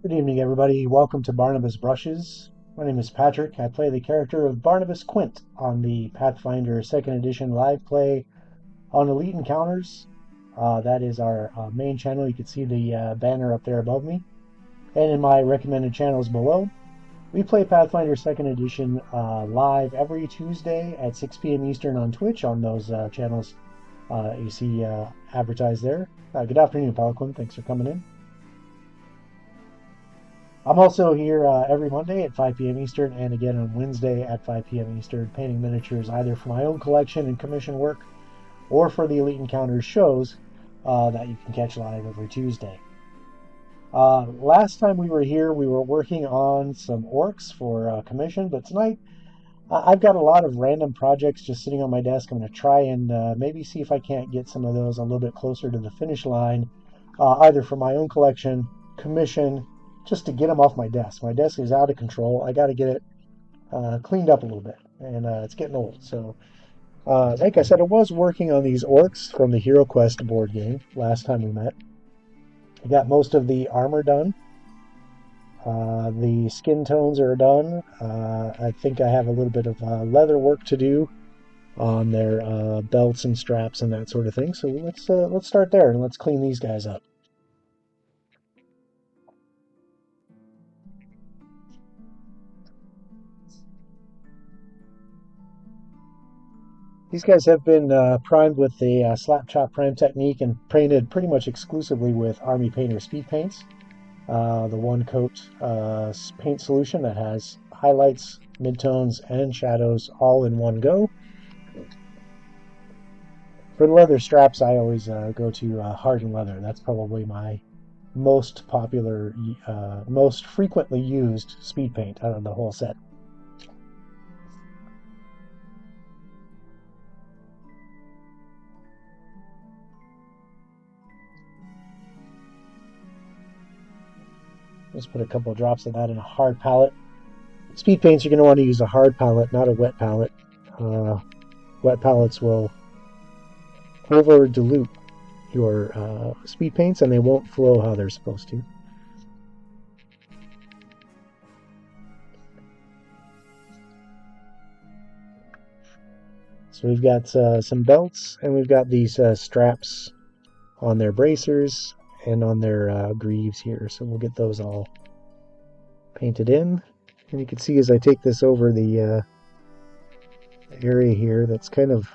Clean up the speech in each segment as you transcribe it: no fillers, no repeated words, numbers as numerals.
Good evening, everybody. Welcome to Barnabas Brushes. My name is Patrick. I play the character of Barnabas Quint on the Pathfinder 2nd Edition live play on Elite Encounters. That is our main channel. You can see the banner up there above me. And in my recommended channels below. We play Pathfinder 2nd Edition live every Tuesday at 6 p.m. Eastern on Twitch on those channels you see advertised there. Good afternoon, Pelican. Thanks for coming in. I'm also here every Monday at 5 p.m. Eastern and again on Wednesday at 5 p.m. Eastern, painting miniatures either for my own collection and commission work or for the Elite Encounters shows that you can catch live every Tuesday. Last time we were here, we were working on some orcs for commission, but tonight I've got a lot of random projects just sitting on my desk. I'm going to try and maybe see if I can't get some of those a little bit closer to the finish line, either for my own collection, commission, just to get them off my desk. My desk is out of control. I got to get it cleaned up a little bit, and it's getting old. So, like I said, I was working on these orcs from the Hero Quest board game last time we met. I got most of the armor done. The skin tones are done. I think I have a little bit of leather work to do on their belts and straps and that sort of thing. So let's start there and let's clean these guys up. These guys have been primed with the slap chop prime technique and painted pretty much exclusively with Army Painter speed paints. The one coat paint solution that has highlights, midtones, and shadows all in one go. For the leather straps, I always go to hardened leather. That's probably my most popular, most frequently used speed paint out of the whole set. Let's put a couple of drops of that in a hard palette. Speed paints, you're going to want to use a hard palette, not a wet palette. Wet palettes will over dilute your speed paints and they won't flow how they're supposed to. So we've got some belts and we've got these straps on their bracers and on their greaves here. So we'll get those all painted in. And you can see as I take this over the area here that's kind of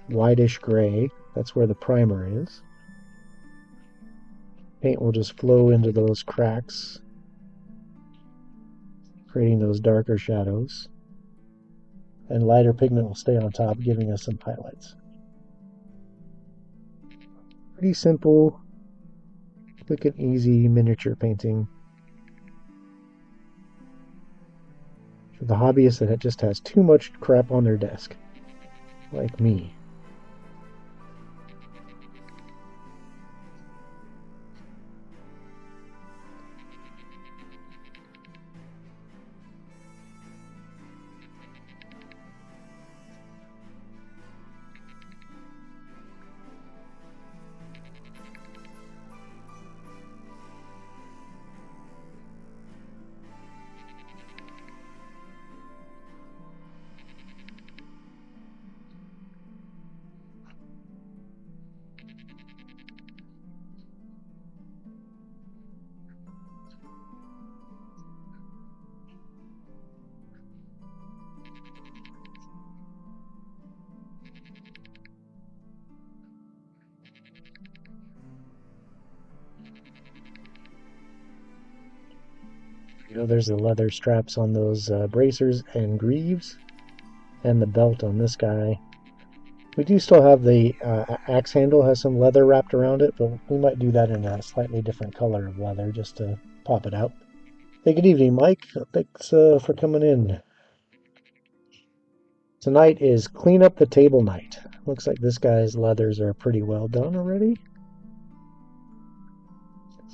whitish gray. That's where the primer is. Paint will just flow into those cracks, creating those darker shadows. And lighter pigment will stay on top, giving us some highlights. Pretty simple, quick and easy miniature painting. For the hobbyist that just has too much crap on their desk, like me. There's the leather straps on those bracers and greaves, and the belt on this guy. We do still have the axe handle has some leather wrapped around it, but we might do that in a slightly different color of leather just to pop it out. Hey, good evening, Mike. Thanks for coming in. Tonight is clean up the table night. Looks like this guy's leathers are pretty well done already.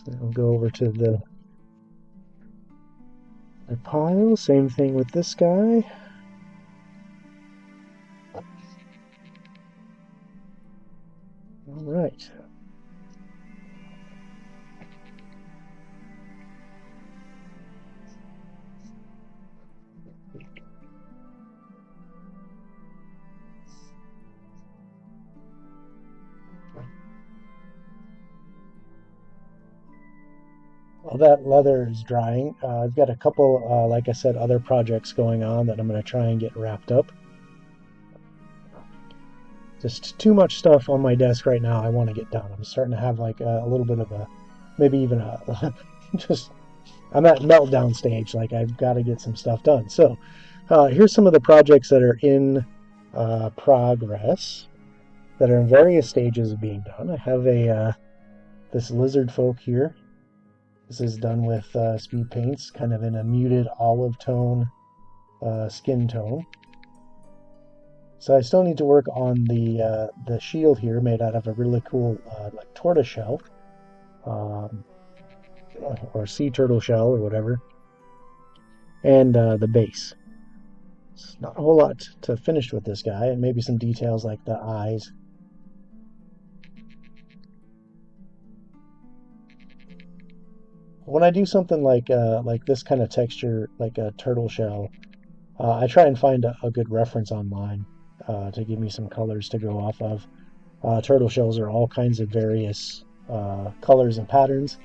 So I'll go over to the pile. Same thing with this guy. All right. While that leather is drying, I've got a couple, like I said, other projects going on that I'm going to try and get wrapped up. Just too much stuff on my desk right now I want to get done. I'm starting to have like a little bit of a, maybe even a, just, I'm at meltdown stage. Like I've got to get some stuff done. So here's some of the projects that are in progress that are in various stages of being done. I have this lizard folk here. This is done with speed paints, kind of in a muted olive tone skin tone. So I still need to work on the shield here, made out of a really cool like tortoise shell, um, or sea turtle shell, or whatever, and the base. It's not a whole lot to finish with this guy, and maybe some details like the eyes. When I do something like this kind of texture, like a turtle shell, I try and find a good reference online to give me some colors to go off of. Turtle shells are all kinds of various colors and patterns,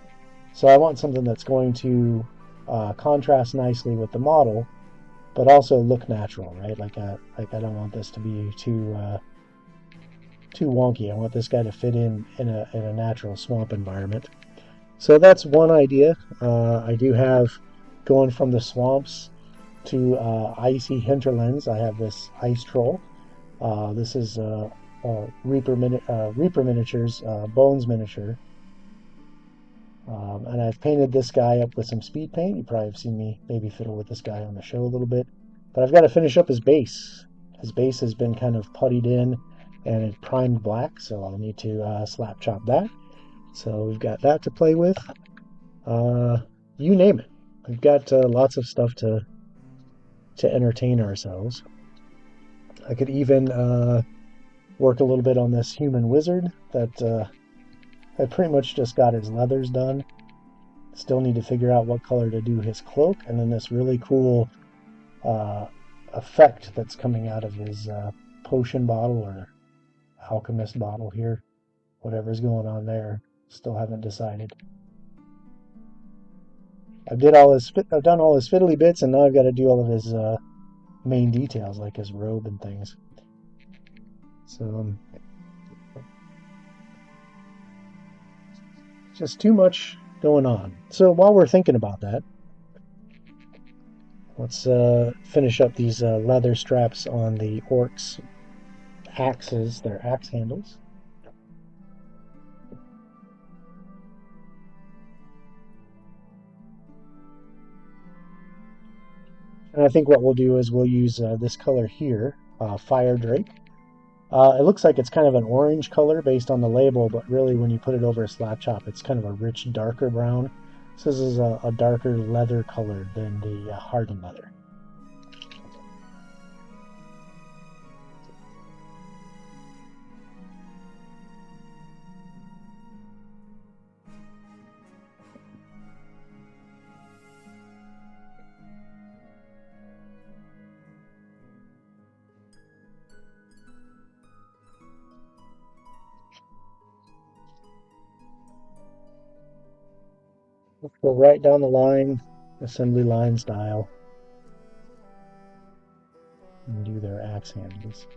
so I want something that's going to contrast nicely with the model, but also look natural, right? Like I don't want this to be too wonky. I want this guy to fit in a natural swamp environment. So that's one idea. I do have going from the swamps to icy hinterlands. I have this ice troll. This is Reaper Miniatures Bones miniature. And I've painted this guy up with some speed paint. You probably have seen me maybe fiddle with this guy on the show a little bit. But I've got to finish up his base. His base has been kind of puttied in and it's primed black, so I'll need to slap chop that. So we've got that to play with. Uh, you name it. We've got lots of stuff to entertain ourselves. I could even work a little bit on this human wizard that I pretty much just got his leathers done. Still need to figure out what color to do his cloak, and then this really cool uh, effect that's coming out of his potion bottle or alchemist bottle here. Whatever's going on there, still haven't decided. I've done all his fiddly bits, and now I've got to do all of his main details, like his robe and things. So just too much going on. So while we're thinking about that, let's finish up these leather straps on the orcs' axes, their axe handles. And I think what we'll do is we'll use this color here, Fire Drake. It looks like it's kind of an orange color based on the label, but really when you put it over a slap chop, it's kind of a rich, darker brown. So this is a darker leather color than the hardened leather. Let's go right down the line, assembly line style, and do their axe handles.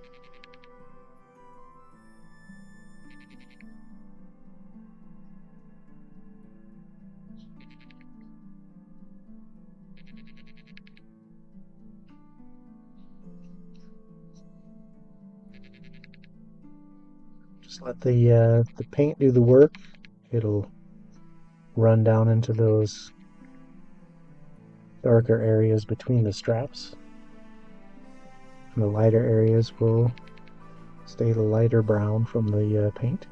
Just let the paint do the work. It'll run down into those darker areas between the straps. And the lighter areas will stay the lighter brown from the paint.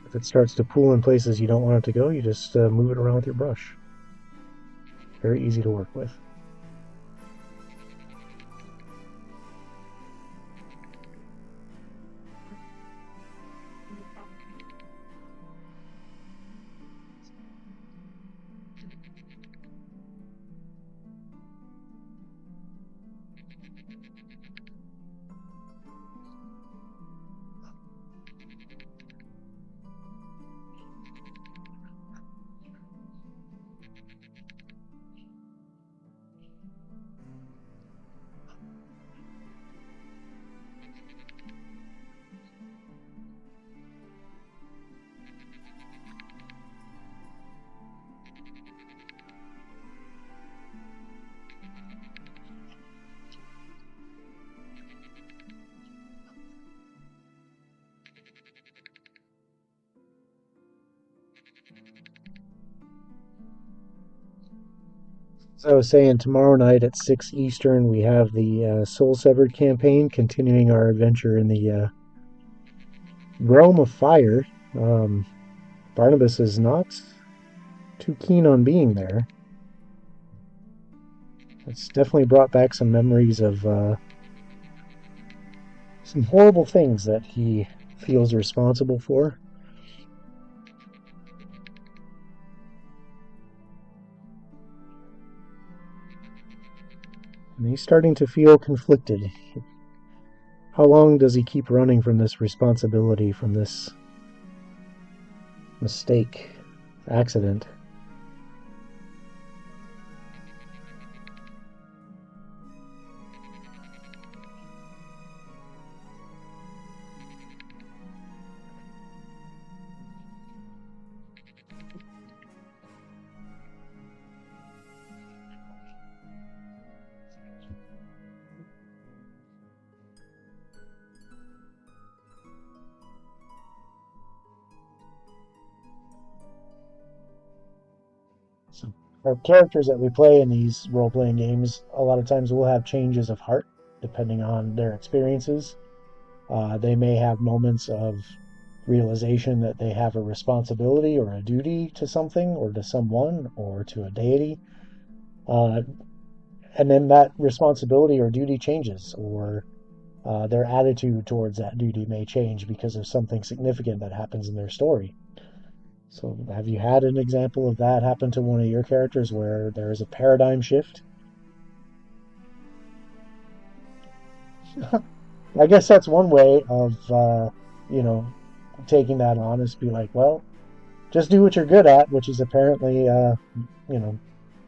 If it starts to pool in places you don't want it to go, you just move it around with your brush. Very easy to work with. As I was saying, tomorrow night at 6 Eastern, we have the Soul Severed campaign, continuing our adventure in the realm of fire. Um, Barnabas is not too keen on being there. It's definitely brought back some memories of some horrible things that he feels responsible for. And he's starting to feel conflicted. How long does he keep running from this responsibility, from this mistake, accident? So our characters that we play in these role-playing games, a lot of times will have changes of heart depending on their experiences. They may have moments of realization that they have a responsibility or a duty to something or to someone or to a deity. Uh, and then that responsibility or duty changes, or their attitude towards that duty may change because of something significant that happens in their story. So, have you had an example of that happen to one of your characters where there is a paradigm shift? I guess that's one way of, you know, taking that on is be like, well, just do what you're good at, which is apparently, you know,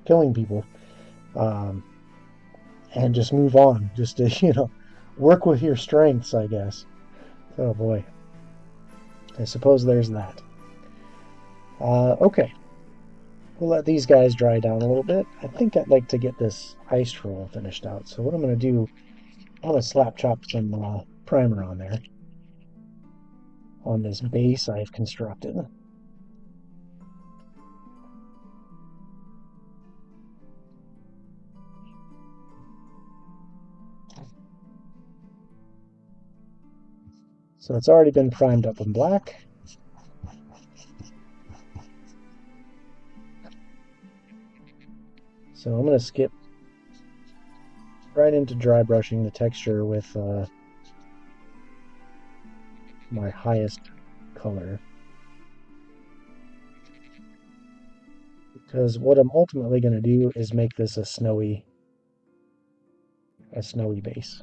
killing people, um, and just move on. Just to, work with your strengths, I guess. Oh boy, I suppose there's that. Okay, we'll let these guys dry down a little bit. I think I'd like to get this ice roll finished out. So what I'm going to do, I'm going to slap chop some primer on there on this base I've constructed. So it's already been primed up in black. So I'm going to skip right into dry brushing the texture with my highest color. Because what I'm ultimately going to do is make this a snowy base.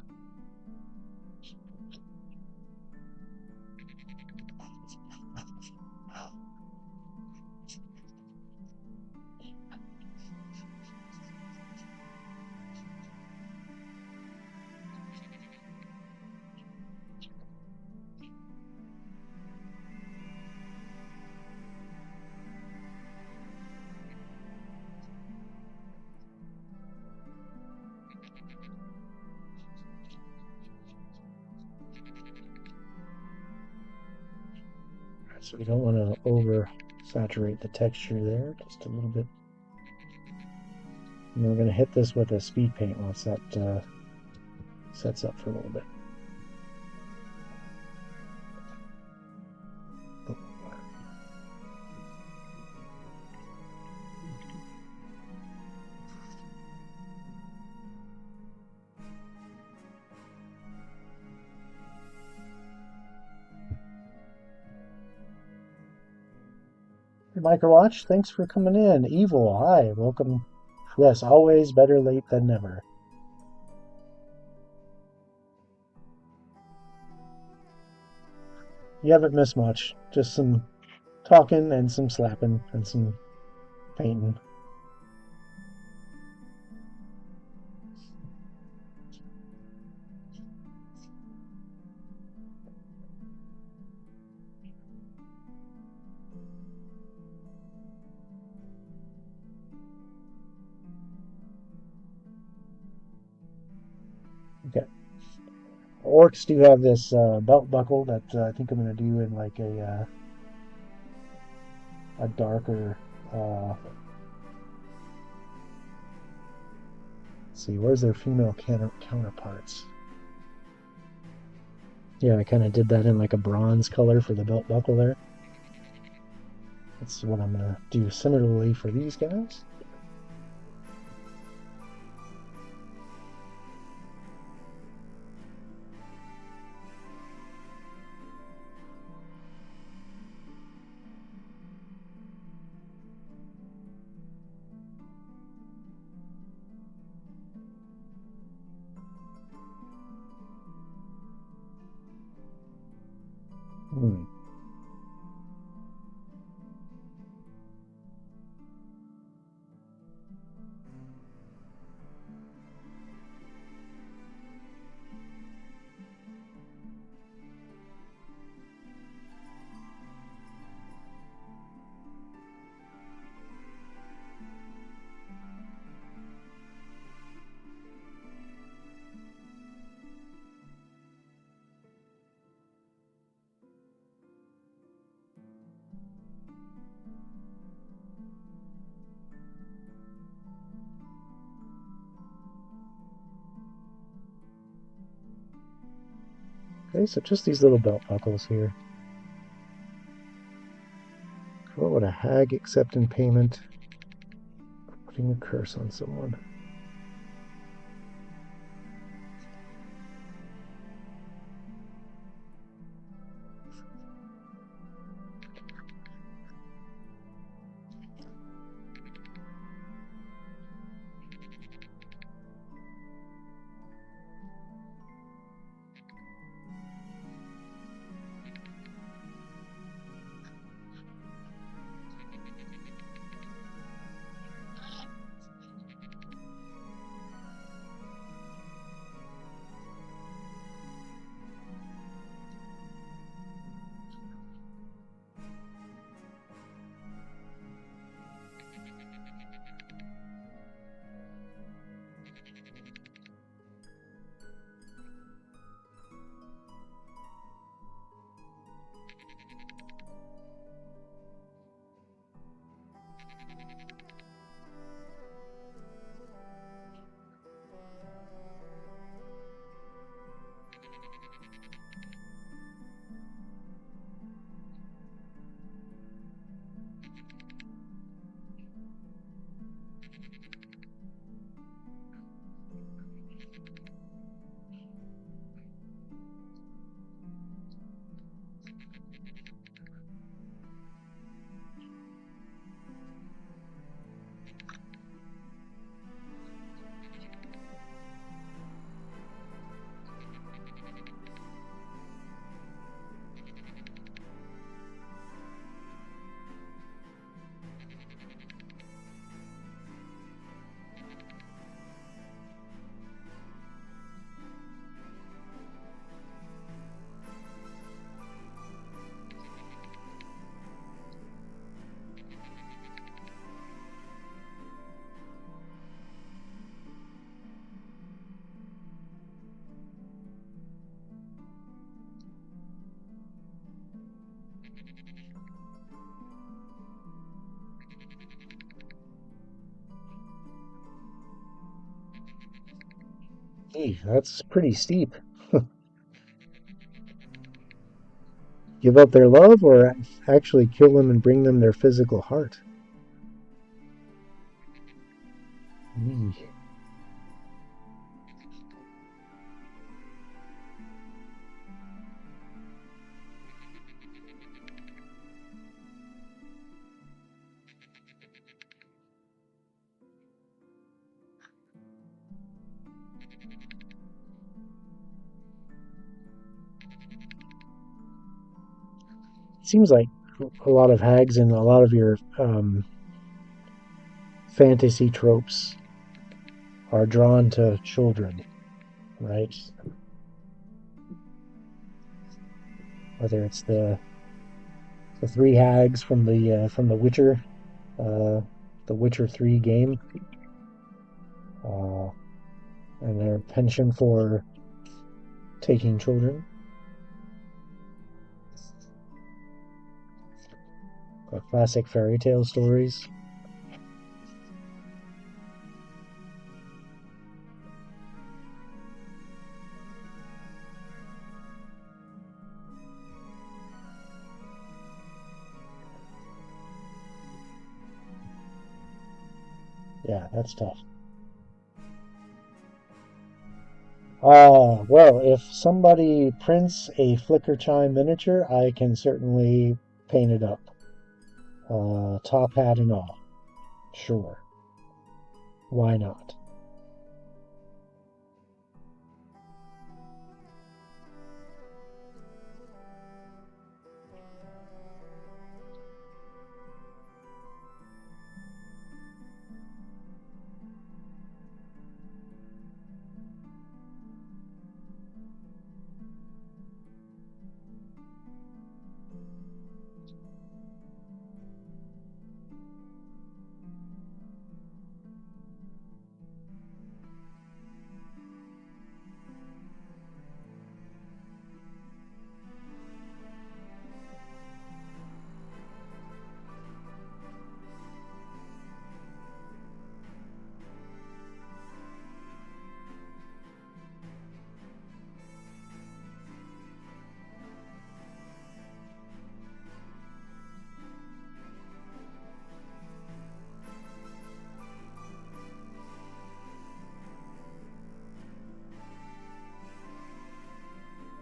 So we don't want to over saturate the texture there, just a little bit. And we're going to hit this with a speed paint once that sets up for a little bit. Hey, Microwatch, thanks for coming in. Evil, hi, welcome. Yes, always better late than never. You haven't missed much. Just some talking and some slapping and some painting. Okay. Orcs do have this belt buckle that I think I'm going to do in like a darker, Let's see, where's their female counterparts? Yeah, I kind of did that in like a bronze color for the belt buckle there. That's what I'm going to do similarly for these guys. Hmm. Okay, so just these little belt buckles here. What would a hag accept in payment? Putting a curse on someone. Gee, that's pretty steep. Give up their love or actually kill them and bring them their physical heart? Eee. Seems like a lot of hags and a lot of your fantasy tropes are drawn to children, right? Whether it's the three hags from uh, the Witcher 3 game, uh, and their penchant for taking children, classic fairy tale stories. Yeah, that's tough. Well, if somebody prints a flicker chime miniature, I can certainly paint it up. Top hat and all. Sure. Why not?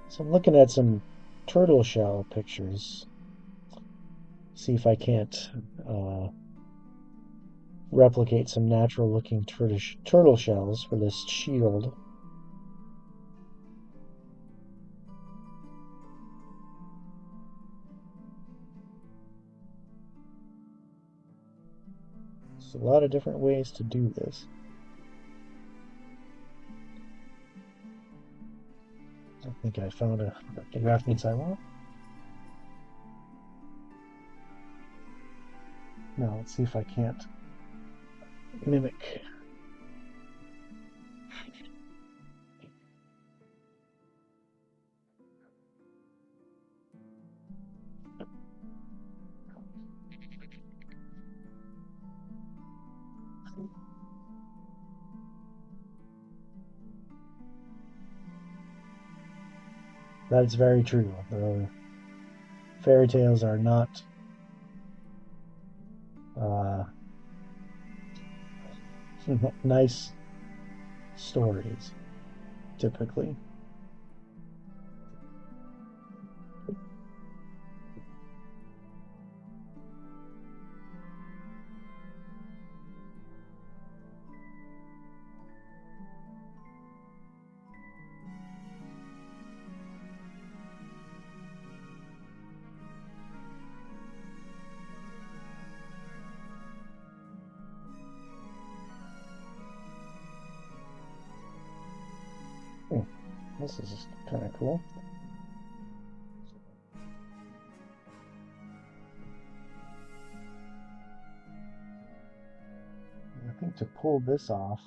So I'm looking at some turtle shell pictures. See if I can't uh, replicate some natural looking turtle shells for this shield. There's a lot of different ways to do this. I think I found the reference I want. Now let's see if I can't mimic. That's very true. The fairy tales are not uh, nice stories, typically. Hmm, this is kind of cool. I think to pull this off,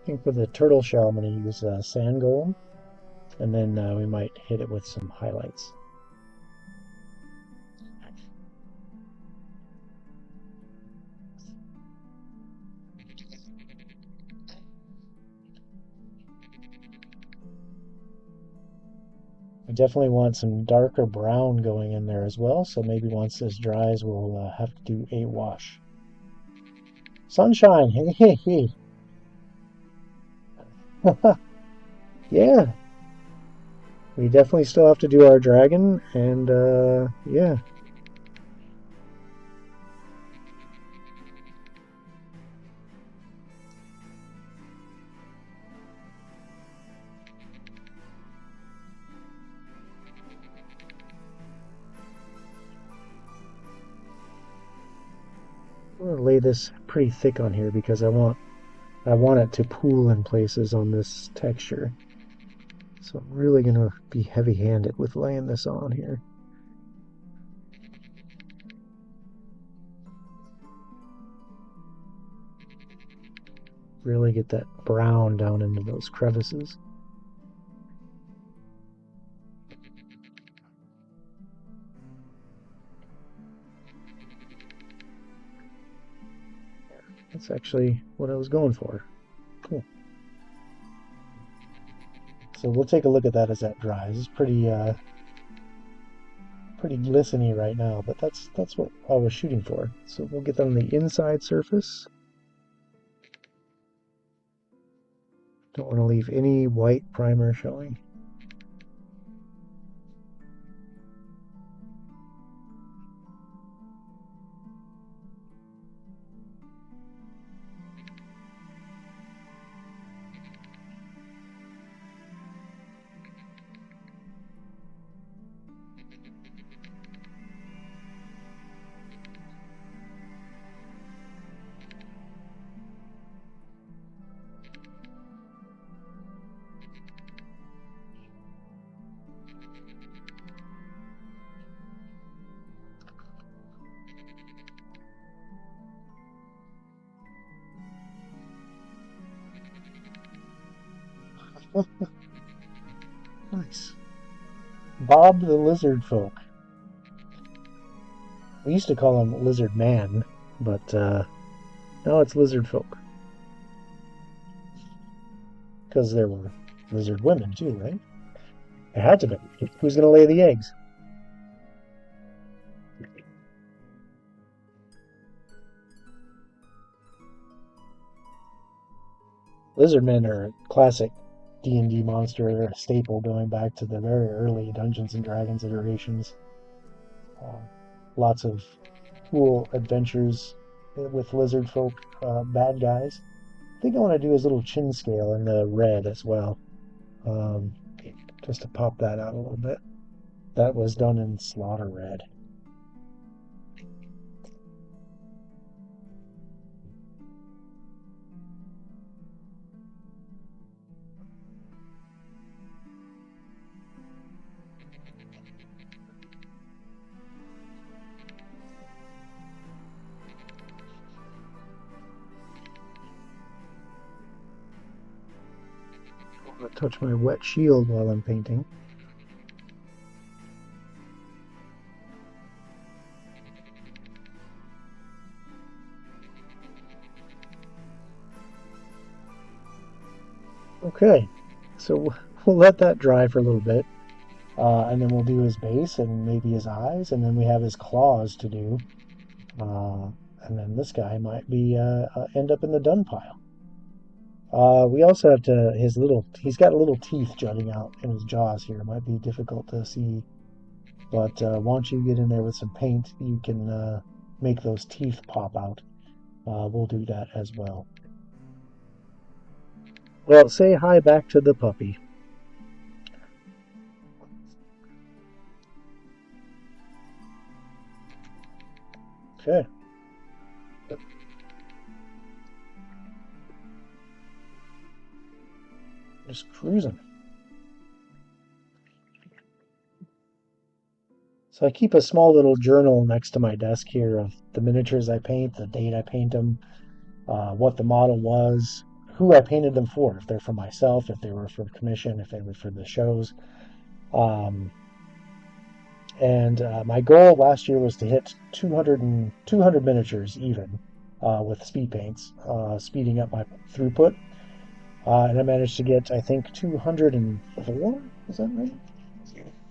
I think for the turtle shell, I'm going to use sand golem, and then we might hit it with some highlights. I definitely want some darker brown going in there as well, so maybe once this dries, we'll have to do a wash. Sunshine, hey, hey, hey. Yeah, we definitely still have to do our dragon, and yeah. I'm gonna lay this pretty thick on here because I want it to pool in places on this texture. So I'm really gonna be heavy-handed with laying this on here. Really get that brown down into those crevices. That's actually what I was going for. Cool. So we'll take a look at that as that dries. It's pretty glisteny right now, but that's what I was shooting for. So we'll get that on the inside surface. Don't want to leave any white primer showing. Nice. Bob the Lizard Folk. We used to call him Lizard Man, but now it's Lizard Folk. Because there were lizard women too, right? It had to be. Who's going to lay the eggs? Lizard men are a classic D&D monster. They're a staple going back to the very early Dungeons and Dragons iterations. Uh, Lots of cool adventures with lizard folk bad guys. I think I want to do his little chin scale in the red as well, um, just to pop that out a little bit. That was done in Slaughter Red. I'm going to touch my wet shield while I'm painting. Okay, so we'll let that dry for a little bit, and then we'll do his base and maybe his eyes, and then we have his claws to do, uh, and then this guy might be end up in the done pile. We also have to he's got little teeth jutting out in his jaws here. It might be difficult to see, but once you get in there with some paint, you can make those teeth pop out. We'll do that as well. Well, say hi back to the puppy. Okay. Just cruising. So I keep a small little journal next to my desk here of the miniatures I paint, the date I paint them, what the model was, who I painted them for, if they're for myself, if they were for commission, if they were for the shows. Um, and my goal last year was to hit 200 miniatures even with speed paints, speeding up my throughput. And I managed to get, I think, 204. Is that right?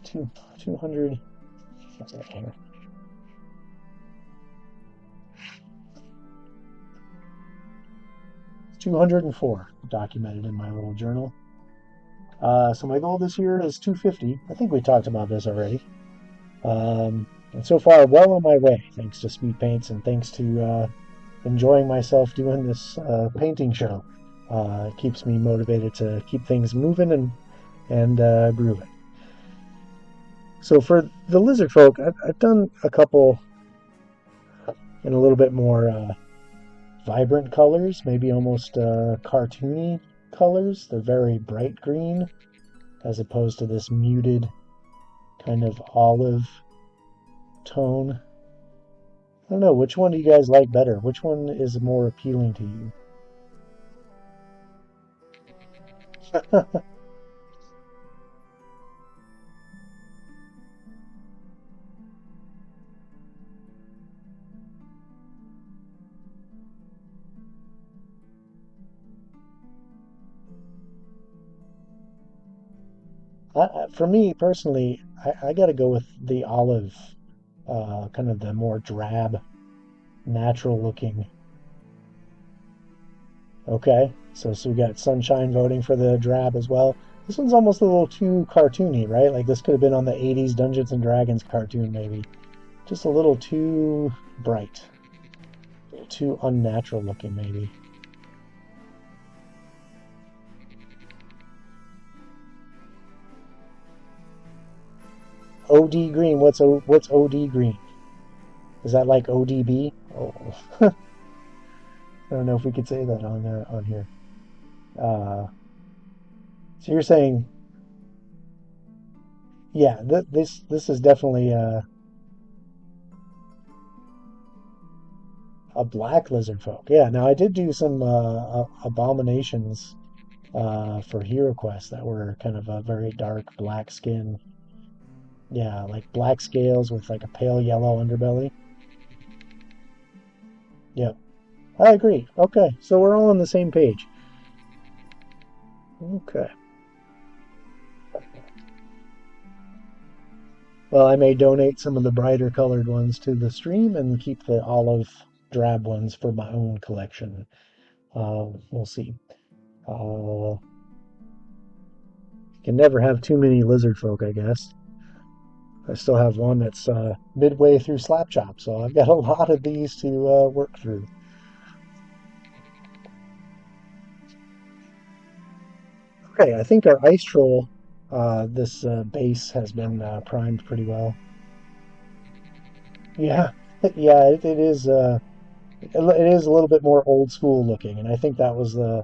200. What's that here? 204 documented in my little journal. So my goal this year is 250. I think we talked about this already. And so far, well on my way, thanks to speed paints and thanks to enjoying myself doing this painting show. It keeps me motivated to keep things moving and grooving. So for the lizard folk, I've done a couple in a little bit more vibrant colors, maybe almost cartoony colors. They're very bright green as opposed to this muted kind of olive tone. I don't know, which one do you guys like better? Which one is more appealing to you? For me personally, I got to go with the olive, kind of the more drab, natural looking. Okay, so we got Sunshine voting for the drab as well. This one's almost a little too cartoony, right? Like this could have been on the 80s Dungeons and Dragons cartoon, maybe. Just a little too bright, a little too unnatural looking, maybe. OD green. What's OD green? Is that like ODB? Oh, I don't know if we could say that on here. Uh, so you're saying, yeah, this is definitely a black lizard folk. Yeah. Now I did do some abominations for Hero Quest that were kind of a very dark black skin. Yeah, like black scales with like a pale yellow underbelly. Yep, I agree. Okay, so we're all on the same page. Okay. Well, I may donate some of the brighter colored ones to the stream and keep the olive drab ones for my own collection. We'll see. Uh, can never have too many lizard folk, I guess. I still have one that's midway through Slapchop, so I've got a lot of these to work through. Okay, I think our ice troll, this base has been primed pretty well. Yeah, yeah, it is. It is a little bit more old school looking, and I think that was the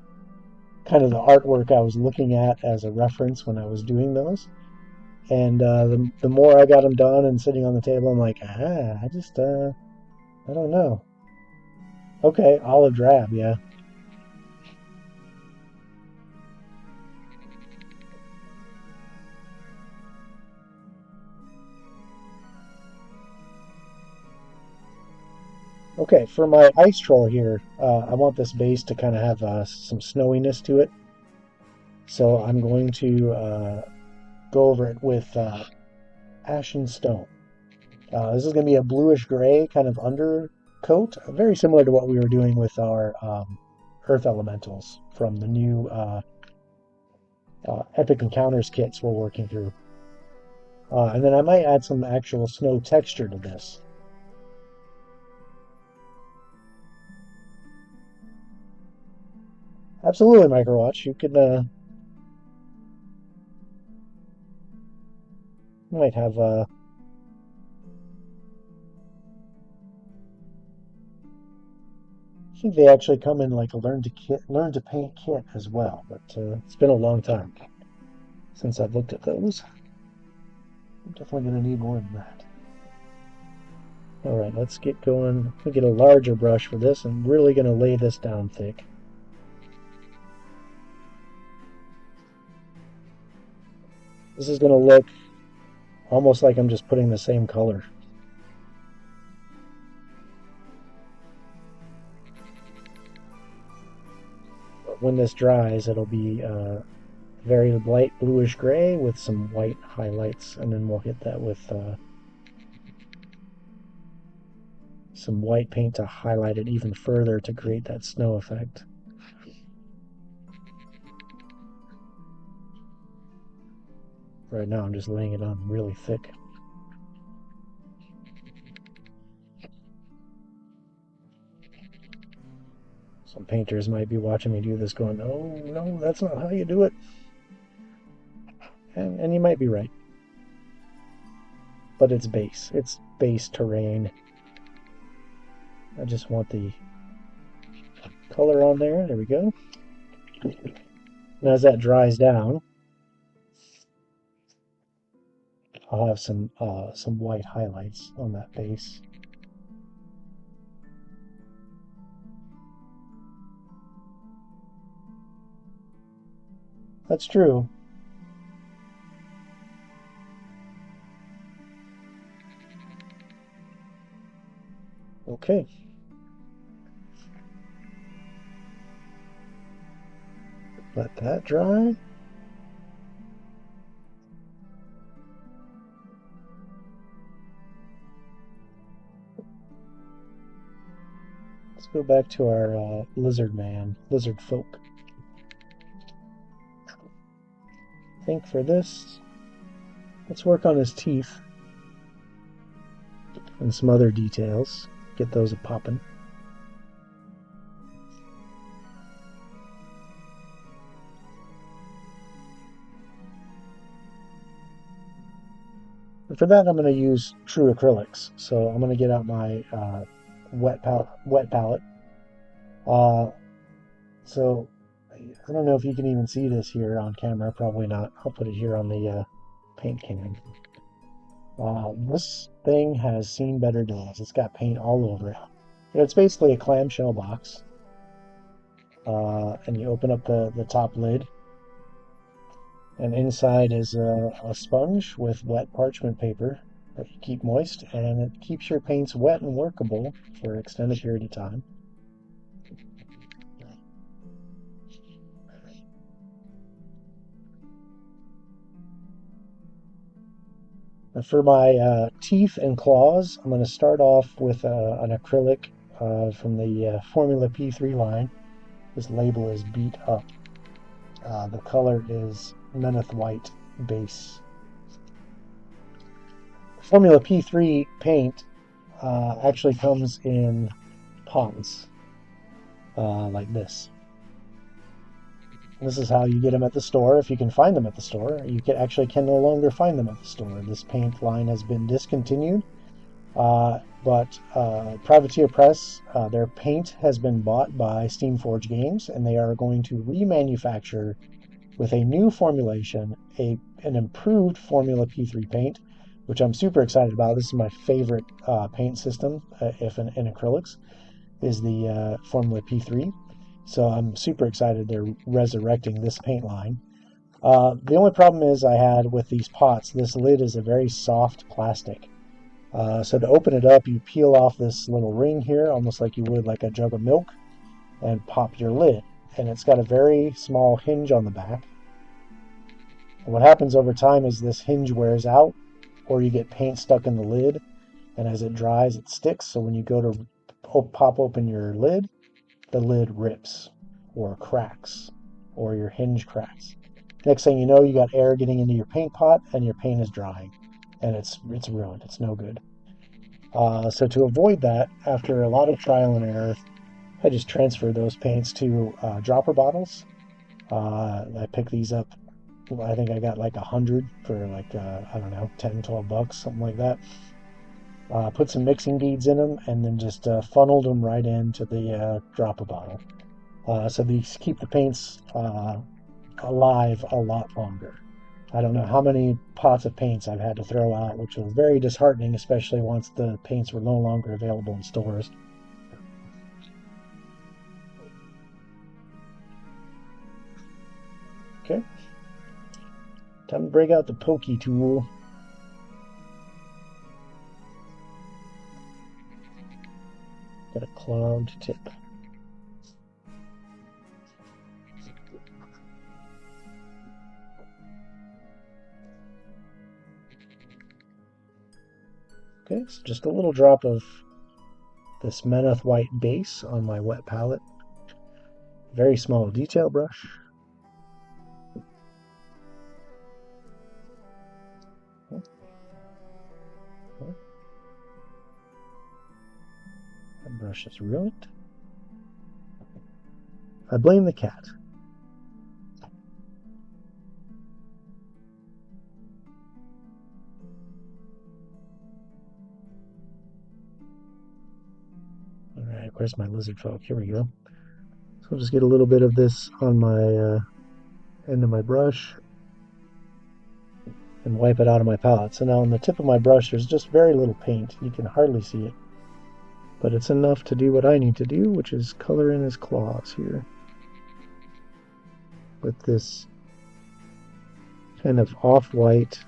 kind of the artwork I was looking at as a reference when I was doing those. And the more I got them done and sitting on the table, I'm like, I don't know. Okay, olive drab, yeah. Okay, for my ice troll here, I want this base to kind of have some snowiness to it. So I'm going to go over it with ashen stone. This is going to be a bluish gray kind of undercoat, very similar to what we were doing with our earth elementals from the new Epic Encounters kits we're working through. And then I might add some actual snow texture to this. Absolutely, Microwatch. You could might have I think they actually come in like a learn to paint kit as well. But it's been a long time since I've looked at those. I'm definitely going to need more than that. All right, let's get going. We'll get a larger brush for this. I'm really going to lay this down thick. This is going to look almost like I'm just putting the same color. But when this dries, it'll be very light bluish gray with some white highlights, and then we'll hit that with some white paint to highlight it even further to create that snow effect. Right now I'm just laying it on really thick. Some painters might be watching me do this going, oh, no, that's not how you do it. And you might be right. But it's base. It's base terrain. I just want the color on there. There we go. Now as that dries down, I'll have some white highlights on that base. That's true. Okay. Let that dry. Let's go back to our lizard folk. I think for this, let's work on his teeth and some other details. Get those a-poppin'. And for that, I'm going to use true acrylics. So I'm going to get out my wet palette. So I don't know if you can even see this here on camera. Probably not. I'll put it here on the paint can. This thing has seen better days. It's got paint all over it. It's basically a clamshell box. And you open up the top lid. And inside is a sponge with wet parchment paper that you keep moist, and it keeps your paints wet and workable for an extended period of time. And for my teeth and claws, I'm going to start off with an acrylic from the Formula P3 line. This label is beat up. The color is Meneth White base. Formula P3 paint actually comes in pots like this. This is how you get them at the store, if you can find them at the store. You can no longer find them at the store. This paint line has been discontinued, but Privateer Press, their paint has been bought by Steamforge Games, and they are going to remanufacture with a new formulation, an improved Formula P3 paint, which I'm super excited about. This is my favorite paint system, if in acrylics, is the Formula P3. So I'm super excited they're resurrecting this paint line. The only problem is I had with these pots, this lid is a very soft plastic. So to open it up, you peel off this little ring here, almost like you would like a jug of milk, and pop your lid. And it's got a very small hinge on the back. And what happens over time is this hinge wears out, or you get paint stuck in the lid, and as it dries, it sticks. So when you go to pop open your lid, the lid rips or cracks or your hinge cracks. Next thing you know, you got air getting into your paint pot and your paint is drying and it's ruined. It's no good. So to avoid that, after a lot of trial and error, I just transferred those paints to dropper bottles. I picked these up. I think I got like 100 for like, I don't know, 10, 12 bucks, something like that. Put some mixing beads in them, and then just funneled them right into the dropper bottle. So these keep the paints alive a lot longer. I don't know how many pots of paints I've had to throw out, which was very disheartening, especially once the paints were no longer available in stores. Okay. Time to break out the pokey tool. Got a clogged tip. Okay, so just a little drop of this Meneth White base on my wet palette. Very small detail brush. That brush is ruined. I blame the cat. Alright, where's my lizard folk? Here we go. So I'll just get a little bit of this on my end of my brush and wipe it out of my palette. So now on the tip of my brush there's just very little paint. You can hardly see it. But it's enough to do what I need to do, which is color in his claws here. With this kind of off-white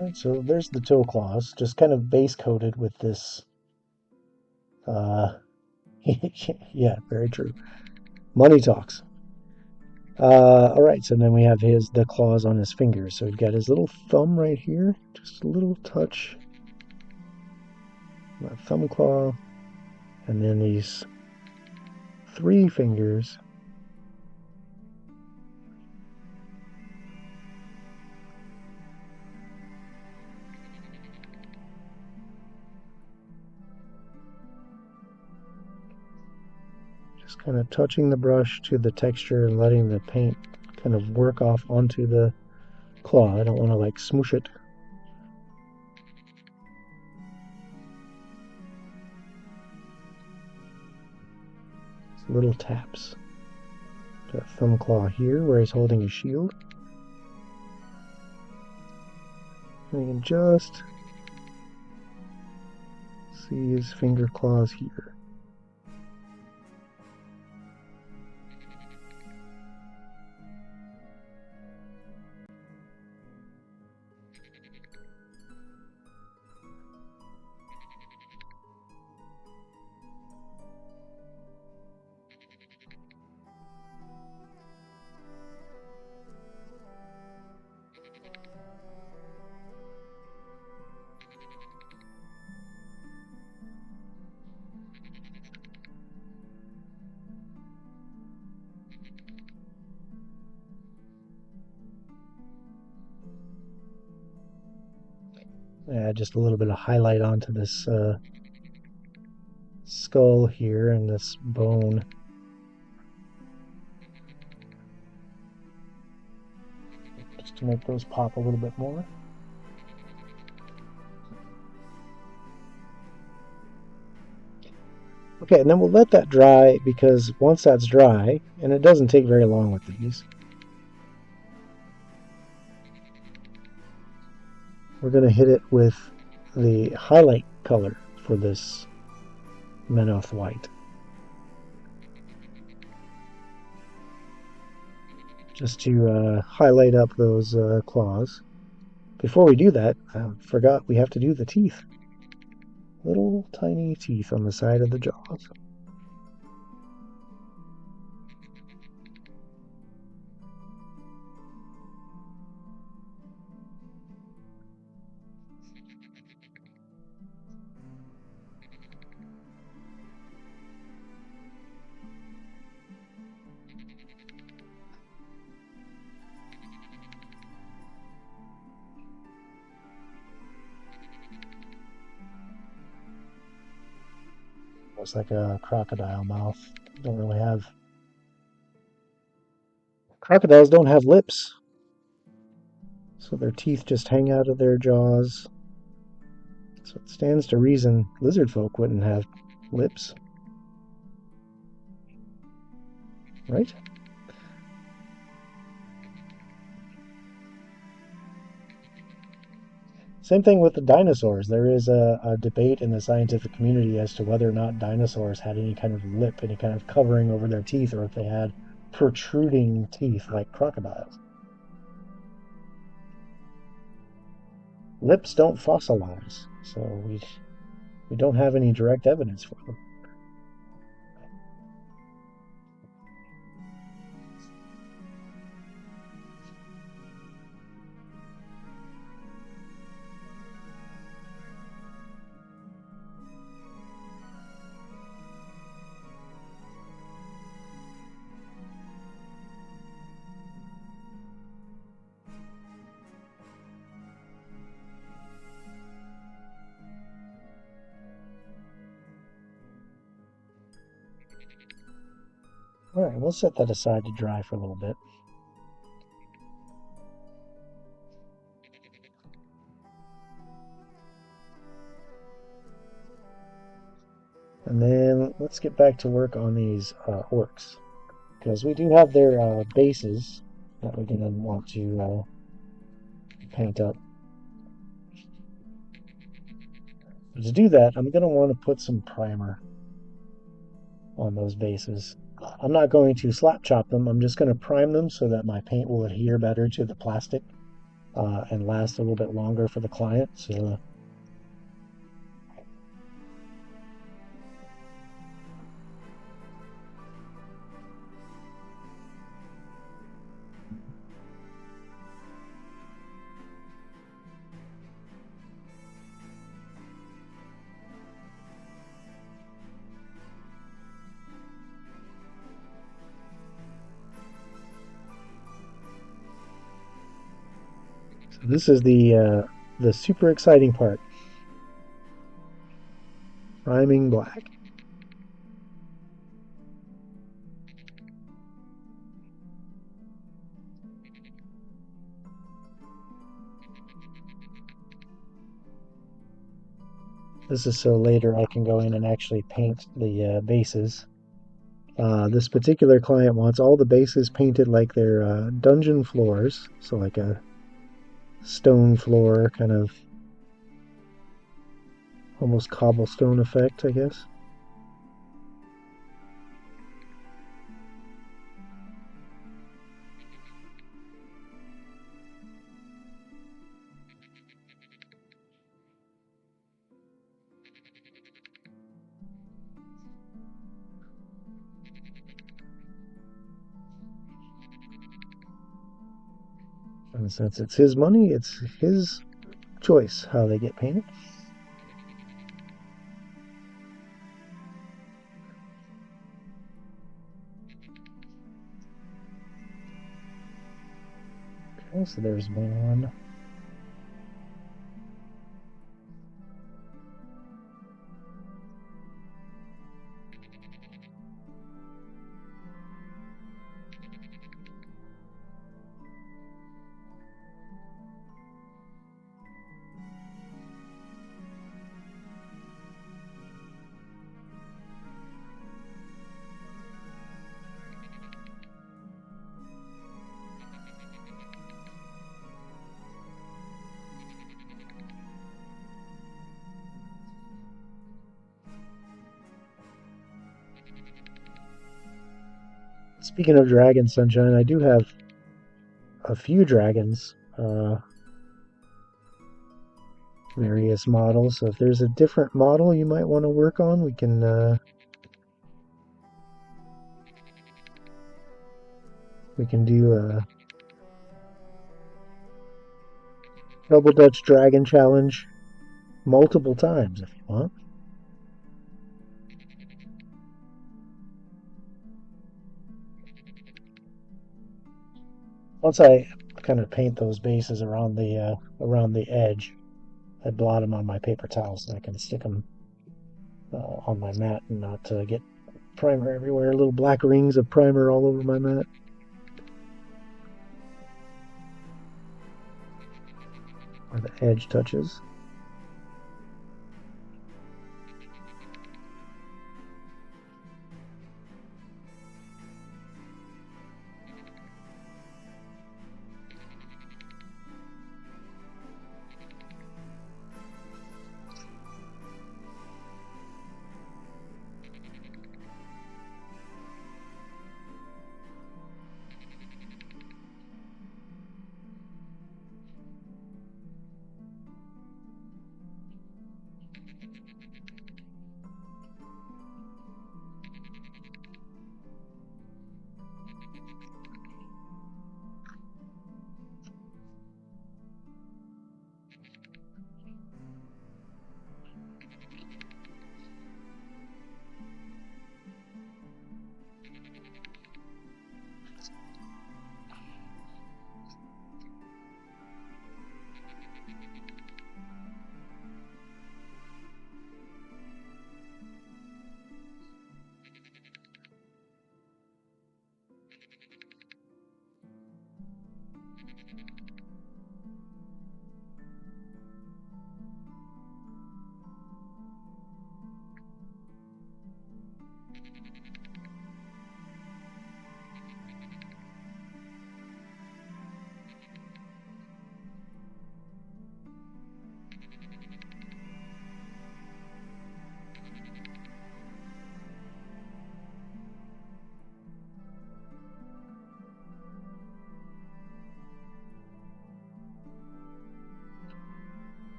Alright, so there's the toe claws, just kind of base coated with this. Uh, yeah, very true. Money talks. All right, so then we have the claws on his fingers. So we've got his little thumb right here, just a little touch, that thumb claw, and then these three fingers. Just kind of touching the brush to the texture and letting the paint kind of work off onto the claw. I don't want to like smoosh it. Just little taps. Got thumb claw here where he's holding his shield. And you can just see his finger claws here. Add just a little bit of highlight onto this skull here and this bone. Just to make those pop a little bit more. Okay, and then we'll let that dry because once that's dry, and it doesn't take very long with these, we're going to hit it with the highlight color for this Menoth White. Just to highlight up those claws. Before we do that, I forgot we have to do the teeth. Little tiny teeth on the side of the jaws. Looks like a crocodile mouth. Don't really have. Crocodiles don't have lips, so their teeth just hang out of their jaws. So it stands to reason lizard folk wouldn't have lips, right? Same thing with the dinosaurs. There is a debate in the scientific community as to whether or not dinosaurs had any kind of lip, any kind of covering over their teeth, or if they had protruding teeth like crocodiles. Lips don't fossilize, so we don't have any direct evidence for them. All right, we'll set that aside to dry for a little bit. And then let's get back to work on these orcs, because we do have their bases that we're going to want to paint up. But to do that, I'm going to want to put some primer on those bases. I'm not going to slap chop them. I'm just going to prime them so that my paint will adhere better to the plastic. and last a little bit longer for the client. So this is the super exciting part, priming black. This is so later I can go in and actually paint the bases. This particular client wants all the bases painted like they're dungeon floors, so like a stone floor, kind of almost cobblestone effect, I guess. And since it's his money, it's his choice how they get painted. Okay, so there's one. Speaking of Dragon Sunshine, I do have a few dragons, various models. So if there's a different model you might want to work on, we can do a double Dutch Dragon challenge multiple times if you want. Once I kind of paint those bases around the edge, I blot them on my paper towels and I can stick them on my mat and not get primer everywhere. Little black rings of primer all over my mat. Where the edge touches.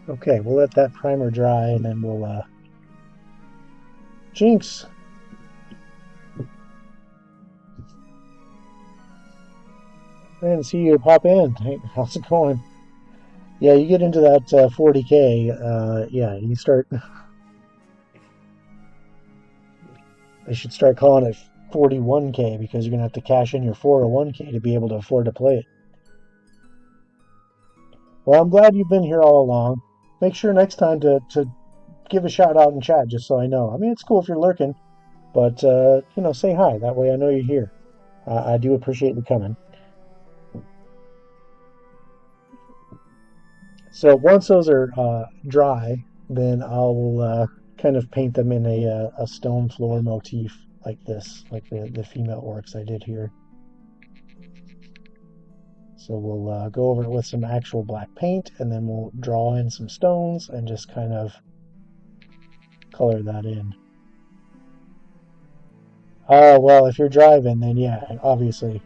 Okay, we'll let that primer dry and then we'll Jinx. I didn't see you pop in. Hey, how's it going? Yeah, you get into that 40K. Yeah, you start. They should start calling it 41K because you're gonna have to cash in your 401K to be able to afford to play it. Well, I'm glad you've been here all along. Make sure next time to give a shout out in chat just so I know. I mean, it's cool if you're lurking, but say hi. That way I know you're here. I do appreciate you coming. So once those are dry, then I'll kind of paint them in a stone floor motif like this, like the female orcs I did here. So we'll go over it with some actual black paint, and then we'll draw in some stones and just kind of color that in. Oh, well, if you're driving, then yeah, obviously.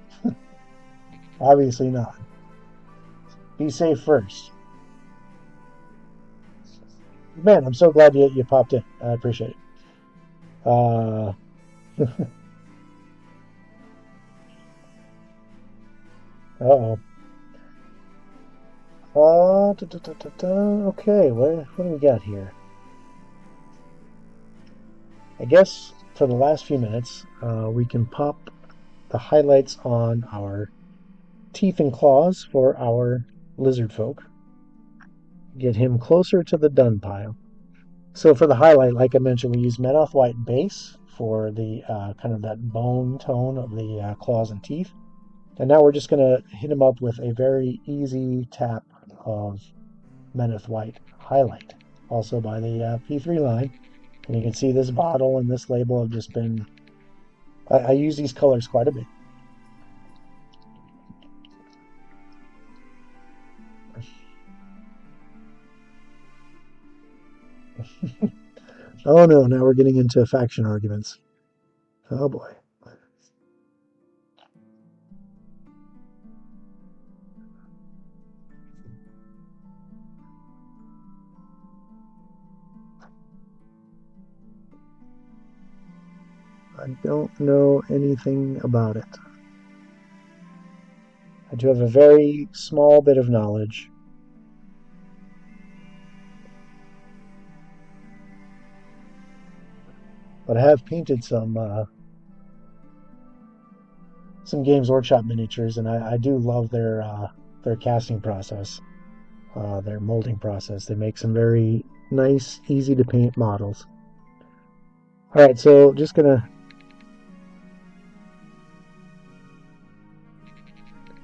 Obviously not. Be safe first. Man, I'm so glad you popped in. I appreciate it. Uh-oh. Okay, what do we got here? I guess for the last few minutes, we can pop the highlights on our teeth and claws for our lizard folk. Get him closer to the done pile. So for the highlight, like I mentioned, we use Menoth White base for the kind of that bone tone of the claws and teeth. And now we're just going to hit him up with a very easy tap of Menoth White highlight, also by the P3 line. And you can see this bottle and this label have just been... I use these colors quite a bit. Oh no, now we're getting into faction arguments. Oh boy. I don't know anything about it. I do have a very small bit of knowledge. But I have painted some Games Workshop miniatures, and I do love their casting process, their molding process. They make some very nice, easy to paint models. All right, so just gonna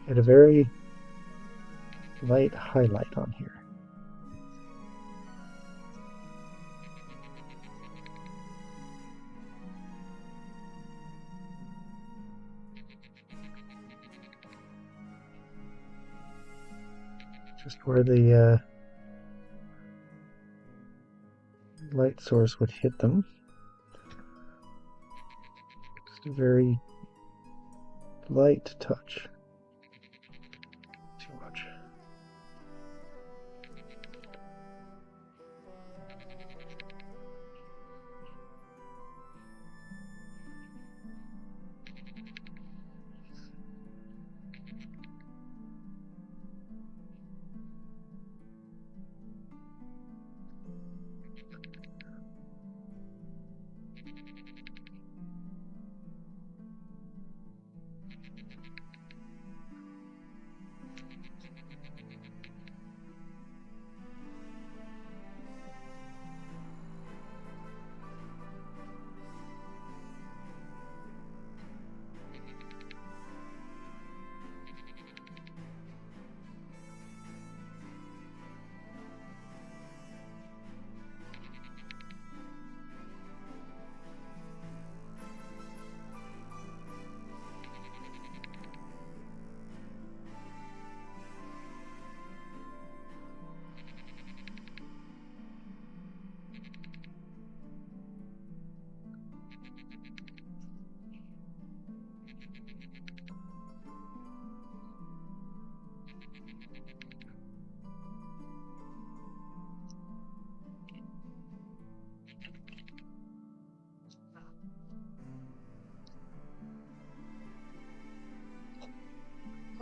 get a very light highlight on here. Just where the light source would hit them. Just a very light touch. Too much.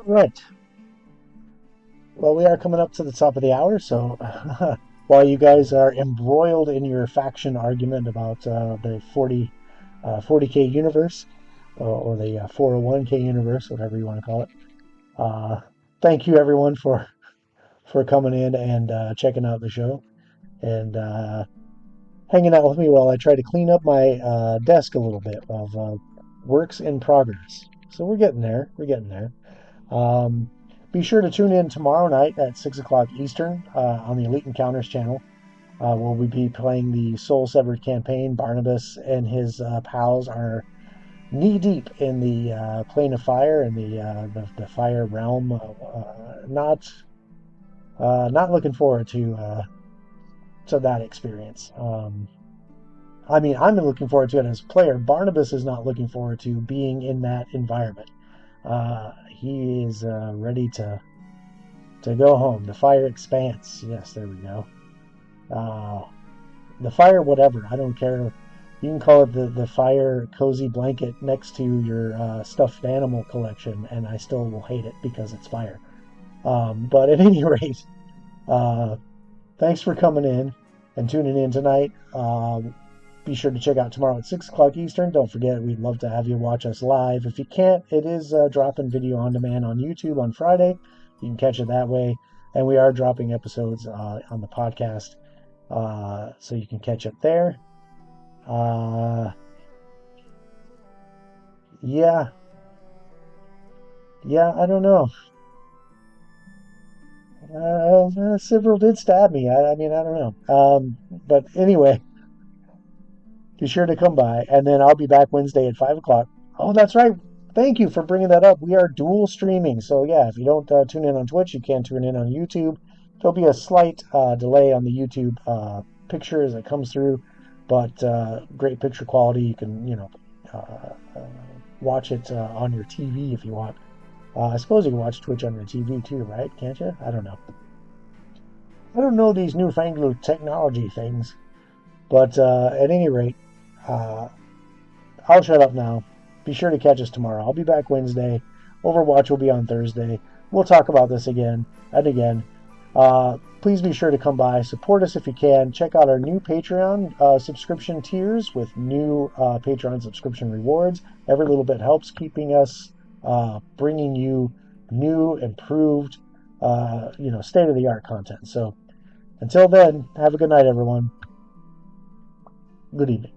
Right. Well, we are coming up to the top of the hour, so while you guys are embroiled in your faction argument about the 40K universe or the 401K universe, whatever you want to call it, uh, thank you everyone for coming in and checking out the show and hanging out with me while I try to clean up my desk a little bit of works in progress. So we're getting there. We're getting there. Um, be sure to tune in tomorrow night at 6 o'clock Eastern on the Elite Encounters channel, where we'll be playing the Soul Severed campaign. Barnabas and his pals are knee deep in the plane of fire and the fire realm. Not looking forward to that experience. I mean, I'm looking forward to it as a player. Barnabas is not looking forward to being in that environment. He is ready to go home. The fire expanse. Yes, there we go. The fire, whatever. I don't care. You can call it the fire cozy blanket next to your stuffed animal collection, and I still will hate it because it's fire. But at any rate, thanks for coming in and tuning in tonight. Be sure to check out tomorrow at 6 o'clock Eastern. Don't forget, we'd love to have you watch us live. If you can't, it is dropping video on demand on YouTube on Friday. You can catch it that way. And we are dropping episodes on the podcast, so you can catch it there. Yeah, yeah, I don't know. Several did stab me. I mean, I don't know. But anyway, be sure to come by, and then I'll be back Wednesday at 5 o'clock. Oh, that's right. Thank you for bringing that up. We are dual streaming, so yeah, if you don't tune in on Twitch, you can tune in on YouTube. There'll be a slight delay on the YouTube picture as it comes through, but great picture quality. You can, watch it on your TV if you want. I suppose you can watch Twitch on your TV too, right? Can't you? I don't know. I don't know these newfangled technology things, but at any rate, uh, I'll shut up now. Be sure to catch us tomorrow. I'll be back Wednesday. Overwatch will be on Thursday. We'll talk about this again and again. Please be sure to come by. Support us if you can. Check out our new Patreon subscription tiers with new Patreon subscription rewards. Every little bit helps keeping us bringing you new, improved, state-of-the-art content. So until then, have a good night, everyone. Good evening.